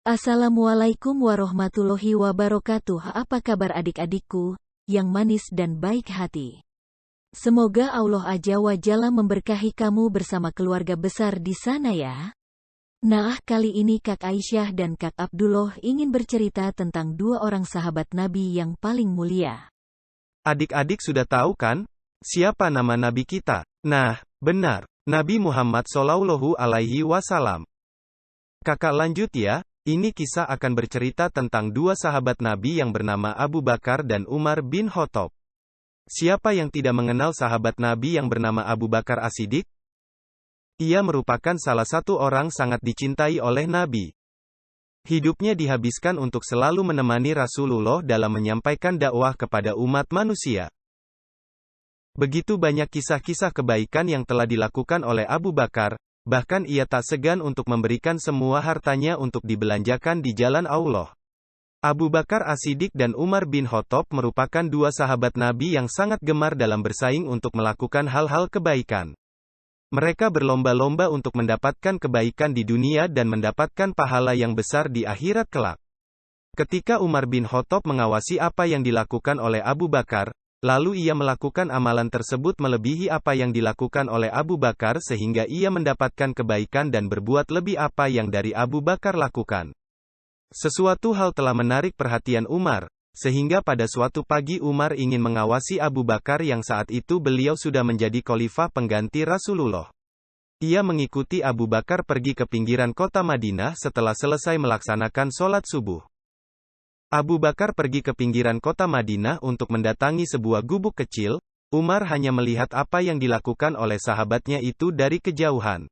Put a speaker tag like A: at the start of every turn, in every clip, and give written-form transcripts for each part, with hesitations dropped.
A: Assalamualaikum warahmatullahi wabarakatuh. Apa kabar adik-adikku, yang manis dan baik hati? Semoga Allah Azza wa Jalla memberkahi kamu bersama keluarga besar di sana ya. Nah, kali ini Kak Aisyah dan Kak Abdullah ingin bercerita tentang dua orang sahabat Nabi yang paling mulia.
B: Adik-adik sudah tahu kan, siapa nama Nabi kita? Nah, benar, Nabi Muhammad Shallallahu Alaihi Wasallam. Kakak lanjut ya. Ini kisah akan bercerita tentang dua sahabat Nabi yang bernama Abu Bakar dan Umar bin Khattab. Siapa yang tidak mengenal sahabat Nabi yang bernama Abu Bakar As-Siddiq? Ia merupakan salah satu orang sangat dicintai oleh Nabi. Hidupnya dihabiskan untuk selalu menemani Rasulullah dalam menyampaikan dakwah kepada umat manusia. Begitu banyak kisah-kisah kebaikan yang telah dilakukan oleh Abu Bakar, bahkan ia tak segan untuk memberikan semua hartanya untuk dibelanjakan di jalan Allah. Abu Bakar As-Siddiq dan Umar bin Khattab merupakan dua sahabat Nabi yang sangat gemar dalam bersaing untuk melakukan hal-hal kebaikan. Mereka berlomba-lomba untuk mendapatkan kebaikan di dunia dan mendapatkan pahala yang besar di akhirat kelak. Ketika Umar bin Khattab mengawasi apa yang dilakukan oleh Abu Bakar, lalu ia melakukan amalan tersebut melebihi apa yang dilakukan oleh Abu Bakar sehingga ia mendapatkan kebaikan dan berbuat lebih apa yang dari Abu Bakar lakukan. Sesuatu hal telah menarik perhatian Umar, sehingga pada suatu pagi Umar ingin mengawasi Abu Bakar yang saat itu beliau sudah menjadi khalifah pengganti Rasulullah. Ia mengikuti Abu Bakar pergi ke pinggiran kota Madinah setelah selesai melaksanakan sholat subuh. Abu Bakar pergi ke pinggiran kota Madinah untuk mendatangi sebuah gubuk kecil. Umar hanya melihat apa yang dilakukan oleh sahabatnya itu dari kejauhan.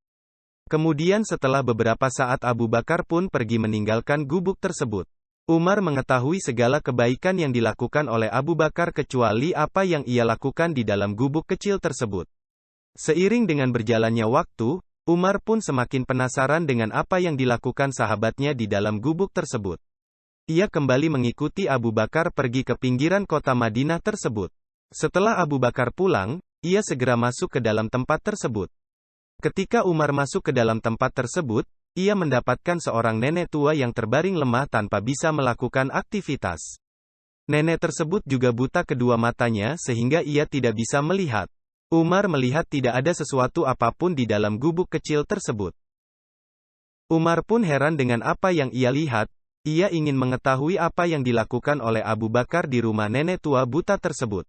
B: Kemudian setelah beberapa saat Abu Bakar pun pergi meninggalkan gubuk tersebut. Umar mengetahui segala kebaikan yang dilakukan oleh Abu Bakar kecuali apa yang ia lakukan di dalam gubuk kecil tersebut. Seiring dengan berjalannya waktu, Umar pun semakin penasaran dengan apa yang dilakukan sahabatnya di dalam gubuk tersebut. Ia kembali mengikuti Abu Bakar pergi ke pinggiran kota Madinah tersebut. Setelah Abu Bakar pulang, ia segera masuk ke dalam tempat tersebut. Ketika Umar masuk ke dalam tempat tersebut, ia mendapatkan seorang nenek tua yang terbaring lemah tanpa bisa melakukan aktivitas. Nenek tersebut juga buta kedua matanya sehingga ia tidak bisa melihat. Umar melihat tidak ada sesuatu apapun di dalam gubuk kecil tersebut. Umar pun heran dengan apa yang ia lihat. Ia ingin mengetahui apa yang dilakukan oleh Abu Bakar di rumah nenek tua buta tersebut.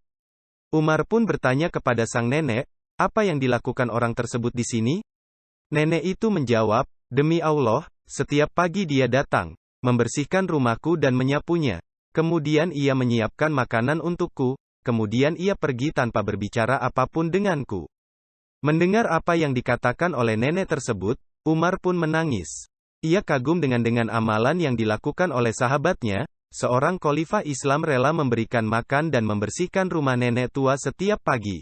B: Umar pun bertanya kepada sang nenek, apa yang dilakukan orang tersebut di sini? Nenek itu menjawab, demi Allah, setiap pagi dia datang, membersihkan rumahku dan menyapunya. Kemudian ia menyiapkan makanan untukku, kemudian ia pergi tanpa berbicara apapun denganku. Mendengar apa yang dikatakan oleh nenek tersebut, Umar pun menangis. Ia kagum dengan amalan yang dilakukan oleh sahabatnya. Seorang khalifah Islam rela memberikan makan dan membersihkan rumah nenek tua setiap pagi.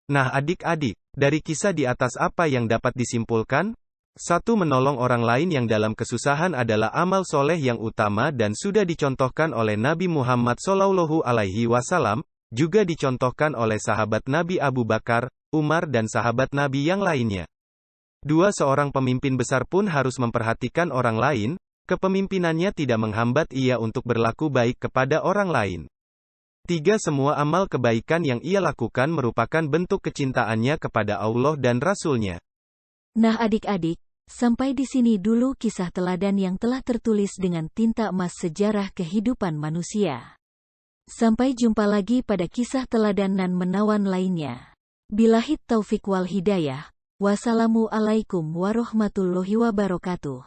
B: Nah adik-adik, dari kisah di atas apa yang dapat disimpulkan? 1. Menolong orang lain yang dalam kesusahan adalah amal soleh yang utama dan sudah dicontohkan oleh Nabi Muhammad Shallallahu Alaihi Wasallam, juga dicontohkan oleh sahabat Nabi Abu Bakar, Umar dan sahabat Nabi yang lainnya. 2. Seorang pemimpin besar pun harus memperhatikan orang lain, kepemimpinannya tidak menghambat ia untuk berlaku baik kepada orang lain. 3. Semua amal kebaikan yang ia lakukan merupakan bentuk kecintaannya kepada Allah dan Rasul-Nya.
A: Nah adik-adik, sampai di sini dulu kisah teladan yang telah tertulis dengan tinta emas sejarah kehidupan manusia. Sampai jumpa lagi pada kisah teladan nan menawan lainnya. Billahi taufik wal hidayah. Wassalamualaikum warahmatullahi wabarakatuh.